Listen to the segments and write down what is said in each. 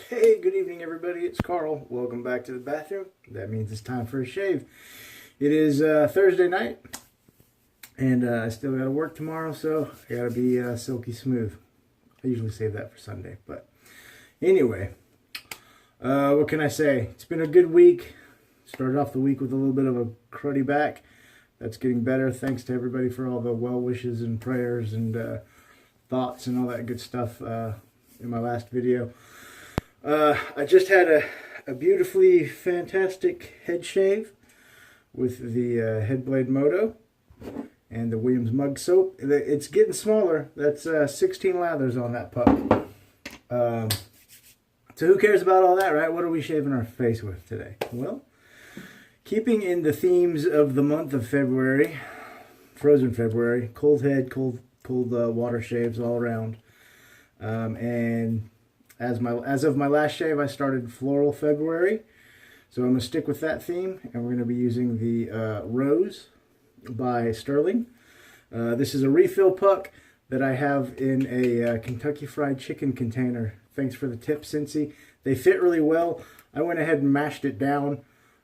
Hey, good evening everybody, it's Carl. Welcome back to the bathroom. That means it's time for a shave. It is Thursday night, and I still got to work tomorrow, so I got to be silky smooth. I usually save that for Sunday, but anyway, what can I say? It's been a good week. Started off the week with a little bit of a cruddy back. That's getting better. Thanks to everybody for all the well wishes and prayers and thoughts and all that good stuff in my last video. I just had a beautifully fantastic head shave with the Headblade Moto and the Williams Mug Soap. It's getting smaller. That's 16 lathers on that pup. So who cares about all that, right? What are we shaving our face with today? Well, keeping in the themes of the month of February, frozen February, cold head, cold water shaves all around, and as of my last shave, I started Floral February. So I'm going to stick with that theme, and we're going to be using the Rose by Sterling. This is a refill puck that I have in a Kentucky Fried Chicken container. Thanks for the tip, Cincy. They fit really well. I went ahead and mashed it down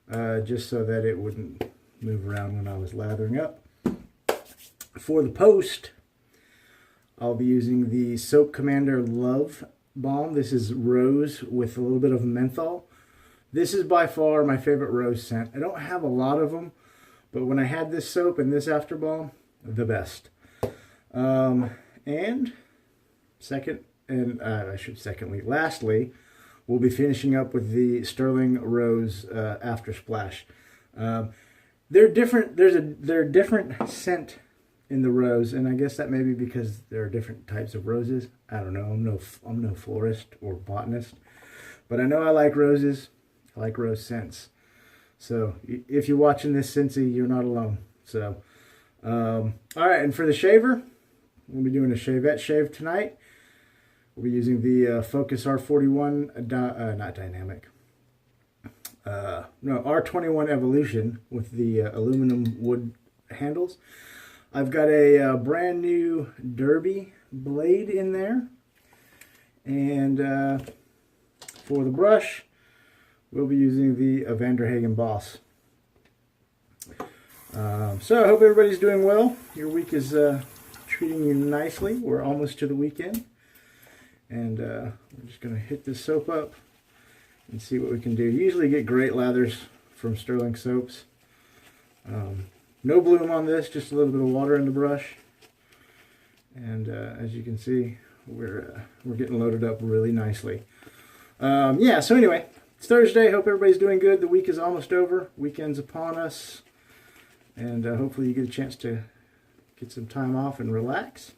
just so that it wouldn't move around when I was lathering up. For the post, I'll be using the Soap Commander Love Balm. This is rose with a little bit of menthol. This is by far my favorite rose scent. I don't have a lot of them, but when I had this soap and this after balm, the best. Lastly, we'll be finishing up with the Sterling Rose After Splash. They're different. They're a different scent in the rose, and I guess that may be because there are different types of roses. I don't know. I'm no florist or botanist, but I know I like roses. I like rose scents. So if you're watching this, Cincy, you're not alone. So, all right. And for the shaver, we'll be doing a shavette shave tonight. We'll be using the Focus R41, not dynamic. No, R21 Evolution with the aluminum wood handles. I've got a brand new Derby blade in there. And for the brush, we'll be using the Vanderhagen Boss. So I hope everybody's doing well. Your week is treating you nicely. We're almost to the weekend. And we're just going to hit this soap up and see what we can do. Usually get great lathers from Sterling soaps. No bloom on this, just a little bit of water in the brush. And as you can see, we're getting loaded up really nicely. Yeah, so anyway, it's Thursday. Hope everybody's doing good. The week is almost over. Weekend's upon us. And hopefully you get a chance to get some time off and relax.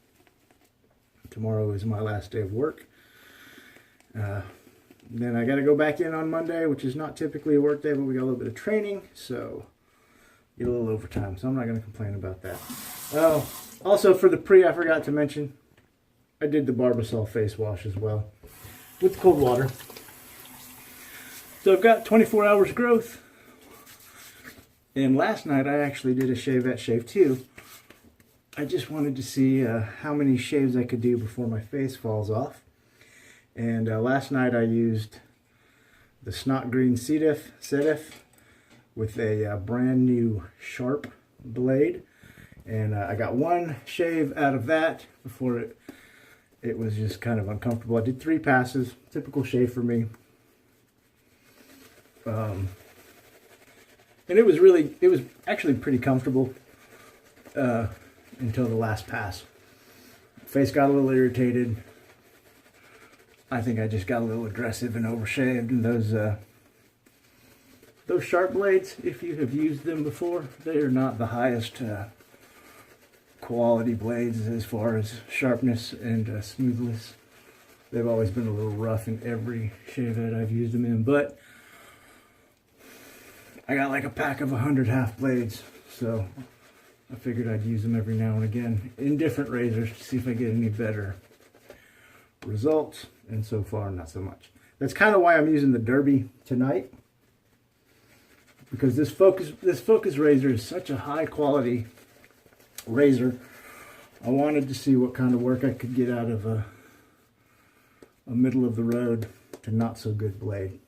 Tomorrow is my last day of work. Then I got to go back in on Monday, which is not typically a work day, but we got a little bit of training, so get a little overtime, so I'm not going to complain about that. Also, for the I forgot to mention, I did the Barbasol face wash as well with cold water. So I've got 24 hours growth. And last night I actually did a shavette shave too. I just wanted to see how many shaves I could do before my face falls off. And last night I used the Snot Green Sedif with a brand new sharp blade. And I got one shave out of that before it was just kind of uncomfortable. I did 3 passes, typical shave for me. And it was actually pretty comfortable until the last pass. Face got a little irritated. I think I just got a little aggressive and overshaved, and those sharp blades, if you have used them before, they are not the highest quality blades as far as sharpness and smoothness. They've always been a little rough in every shave that I've used them in, but I got like a pack of 100 half blades, so I figured I'd use them every now and again in different razors to see if I get any better results, and so far not so much. That's kind of why I'm using the Derby tonight, because this Focus razor is such a high quality razor. I wanted to see what kind of work I could get out of a middle of the road to not so good blade.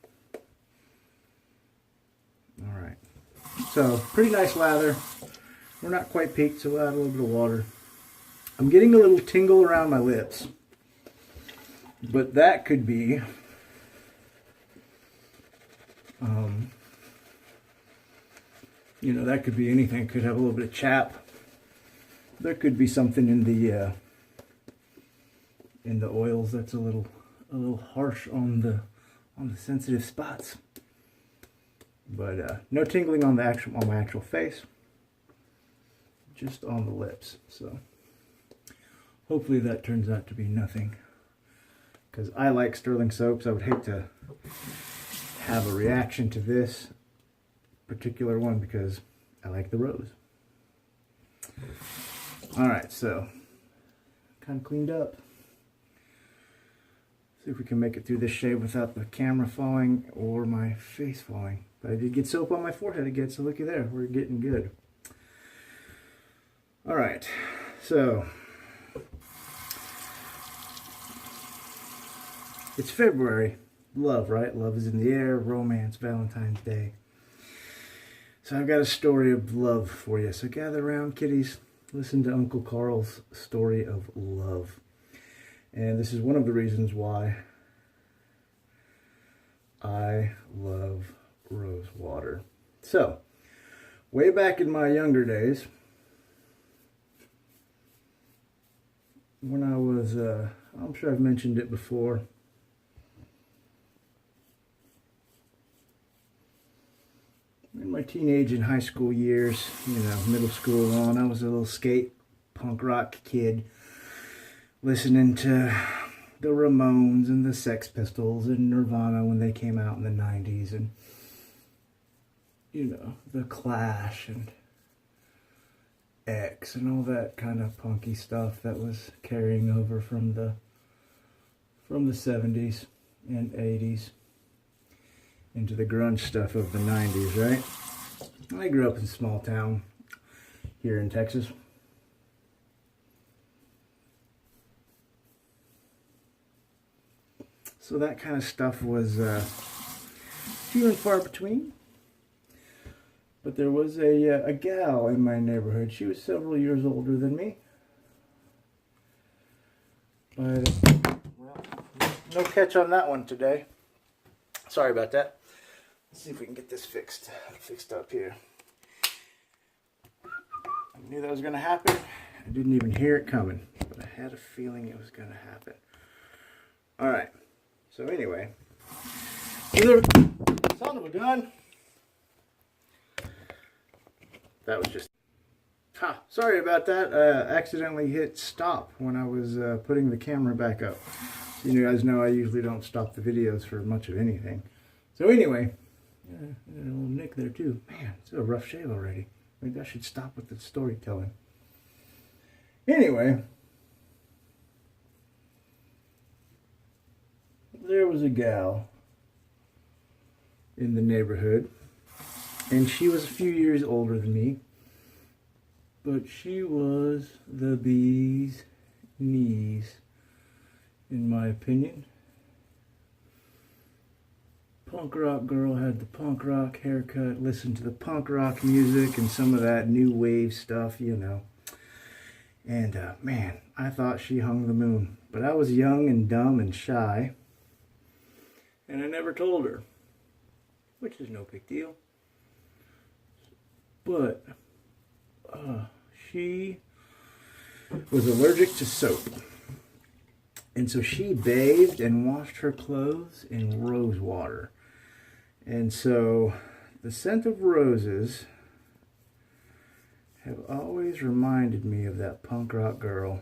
All right, so pretty nice lather. We're not quite peaked, so we'll add a little bit of water. I'm getting a little tingle around my lips, but that could be you know, that could be anything. It could have a little bit of chap. There could be something in the oils that's a little harsh on the sensitive spots. But no tingling on my actual face, just on the lips. So hopefully that turns out to be nothing, because I like sterling soaps. I would hate to have a reaction to this particular one because I like the rose. Alright, so kind of cleaned up. See if we can make it through this shave without the camera falling or my face falling. But I did get soap on my forehead again, so looky there, we're getting good. Alright, so it's February. Love, right? Love is in the air, romance, Valentine's Day. So I've got a story of love for you. So gather around, kiddies. Listen to Uncle Carl's story of love. And this is one of the reasons why I love rose water. So, way back in my younger days, when I was, I'm sure I've mentioned it before, in my teenage and high school years, you know, middle school on, I was a little skate punk rock kid, listening to the Ramones and the Sex Pistols and Nirvana when they came out in the 90s, and, you know, the Clash and X and all that kind of punky stuff that was carrying over from the 70s and 80s into the grunge stuff of the 90s, right? I grew up in a small town here in Texas. So that kind of stuff was few and far between. But there was a gal in my neighborhood. She was several years older than me. But, well, no catch on that one today. Sorry about that. Let's see if we can get this fixed up here. I knew that was going to happen. I didn't even hear it coming, but I had a feeling it was going to happen. All right. So anyway, son of a gun. That was just. Sorry about that. Accidentally hit stop when I was putting the camera back up. So you guys know I usually don't stop the videos for much of anything. So anyway, a little nick there too. Man, it's a rough shave already. Maybe I should stop with the storytelling. Anyway, there was a gal in the neighborhood, and she was a few years older than me, but she was the bee's knees, in my opinion. Punk rock girl, had the punk rock haircut, listened to the punk rock music and some of that new wave stuff, you know. And man, I thought she hung the moon. But I was young and dumb and shy, and I never told her, which is no big deal. But she was allergic to soap. And so she bathed and washed her clothes in rose water. And so the scent of roses have always reminded me of that punk rock girl.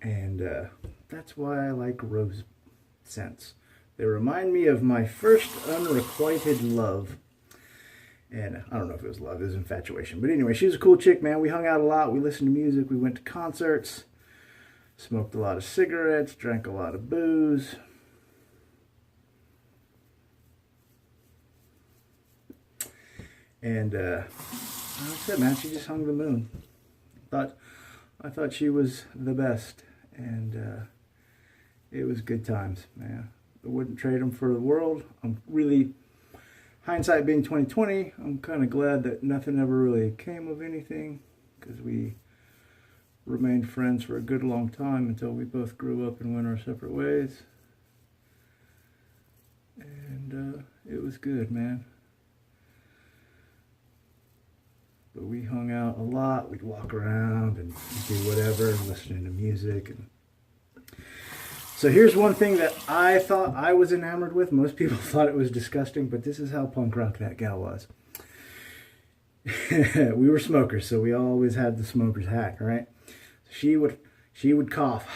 And that's why I like rose scents. They remind me of my first unrequited love. And I don't know if it was love, it was infatuation. But anyway, she was a cool chick, man. We hung out a lot. We listened to music. We went to concerts. Smoked a lot of cigarettes. Drank a lot of booze. And that's it, man. She just hung the moon. I thought she was the best. And it was good times, man. I wouldn't trade them for the world. I'm really, hindsight being 2020, I'm kind of glad that nothing ever really came of anything, because we remained friends for a good long time until we both grew up and went our separate ways. And it was good, man. But we hung out a lot. We'd walk around and do whatever, listening to music. And so here's one thing that I thought I was enamored with. Most people thought it was disgusting, but this is how punk rock that gal was. We were smokers, so we always had the smoker's hat, right? She would cough,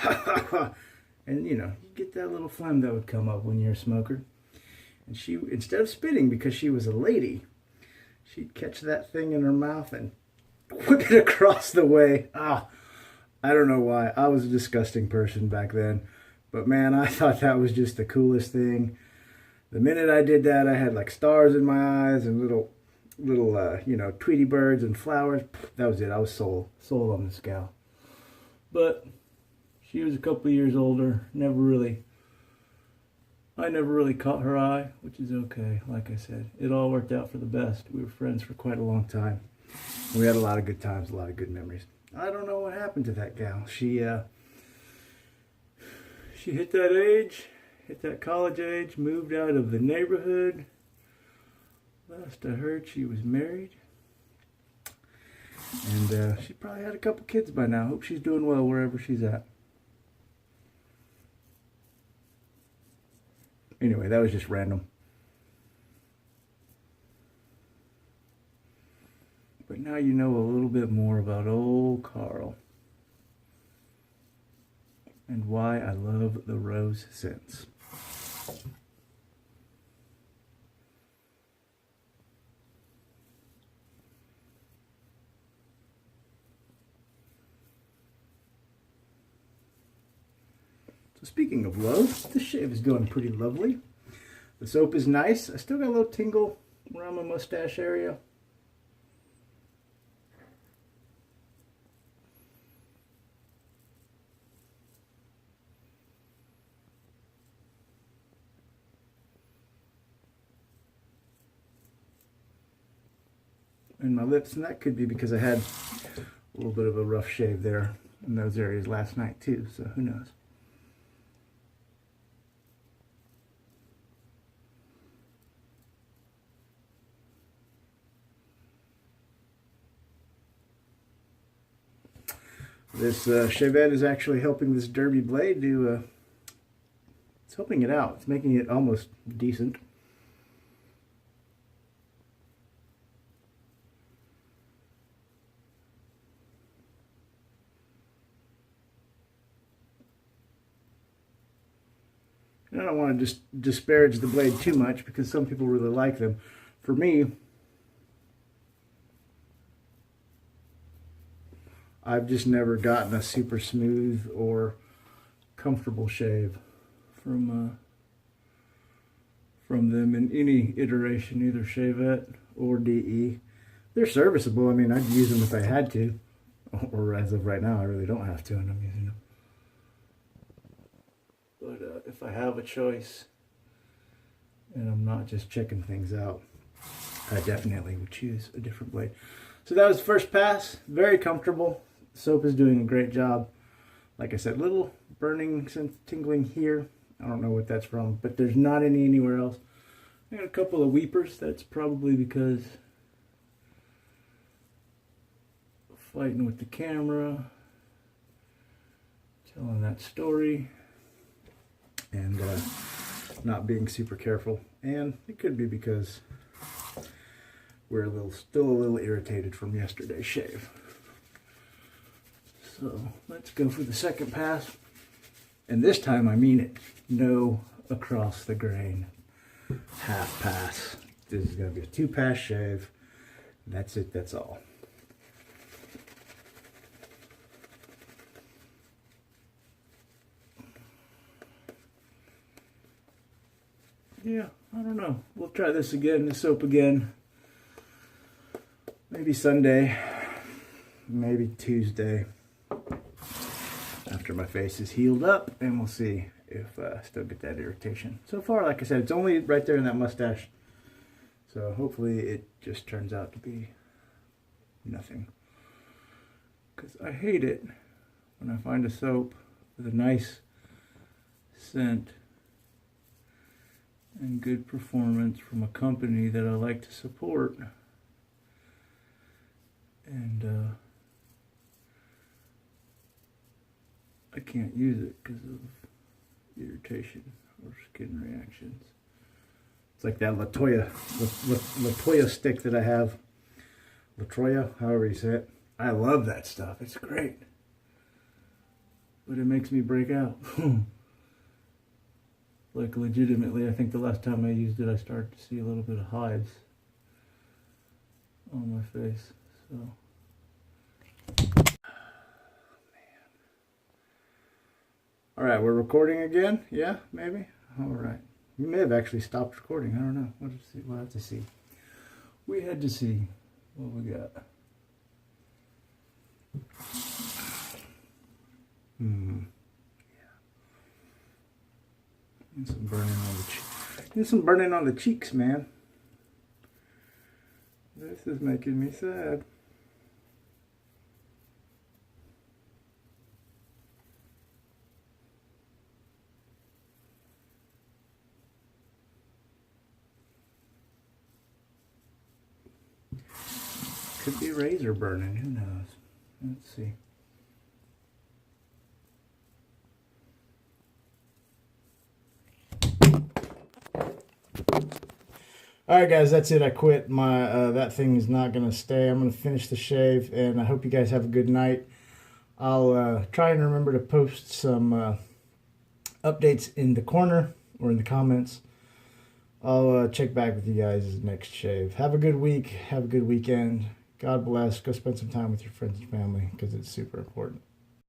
and you know, you get that little phlegm that would come up when you're a smoker. And she, instead of spitting, because she was a lady, she'd catch that thing in her mouth and whip it across the way. I don't know why. I was a disgusting person back then. But man, I thought that was just the coolest thing. The minute I did that, I had like stars in my eyes and little you know, Tweety birds and flowers. That was it. I was sold on this gal. But she was a couple of years older. I never really caught her eye, which is okay. Like I said, it all worked out for the best. We were friends for quite a long time. We had a lot of good times, a lot of good memories. I don't know what happened to that gal. She hit that age, hit that college age, moved out of the neighborhood. Last I heard, she was married. And she probably had a couple kids by now. Hope she's doing well wherever she's at. Anyway, that was just random. But now you know a little bit more about old Carl. And why I love the rose scents. So speaking of love, this shave is going pretty lovely. The soap is nice. I still got a little tingle around my mustache area. And my lips, and that could be because I had a little bit of a rough shave there in those areas last night too, so who knows. This Chevette is actually helping this Derby blade do, it's helping it out. It's making it almost decent. And I don't want to just disparage the blade too much because some people really like them. For me, I've just never gotten a super smooth or comfortable shave from them in any iteration, either Chevette or DE. They're serviceable. I mean, I'd use them if I had to, or as of right now, I really don't have to, and I'm using them. But if I have a choice, and I'm not just checking things out, I definitely would choose a different blade. So that was the first pass. Very comfortable. Soap is doing a great job. Like I said, little burning, tingling here. I don't know what that's from, but there's not any anywhere else. I got a couple of weepers. That's probably because fighting with the camera, telling that story, and not being super careful. And it could be because we're still a little irritated from yesterday's shave. So let's go for the second pass. And this time I mean it. No across the grain. Half pass. This is going to be a 2-pass shave. That's it. That's all. Yeah, I don't know. We'll try this again, the soap again. Maybe Sunday. Maybe Tuesday. After my face is healed up, and we'll see. if I still get that irritation. So far, like I said, it's only right there in that mustache. So hopefully it just turns out to be nothing. Because I hate it when I find a soap with a nice scent and good performance from a company that I like to support, and I can't use it because of irritation or skin reactions. It's like that Latoya stick that I have. Latroya, however you say it. I love that stuff. It's great. But it makes me break out. Like legitimately, I think the last time I used it, I started to see a little bit of hives on my face. So, all right, we're recording again. Yeah, maybe. All right, we may have actually stopped recording. I don't know. We'll have to see. We had to see what we got. And some burning on the cheeks. Need some burning on the cheeks, man. This is making me sad. Could be razor burning, who knows? Let's see. Alright guys, that's it. I quit. My that thing is not going to stay. I'm going to finish the shave, and I hope you guys have a good night. I'll try and remember to post some updates in the corner or in the comments. I'll check back with you guys next shave. Have a good week. Have a good weekend. God bless. Go spend some time with your friends and family because it's super important.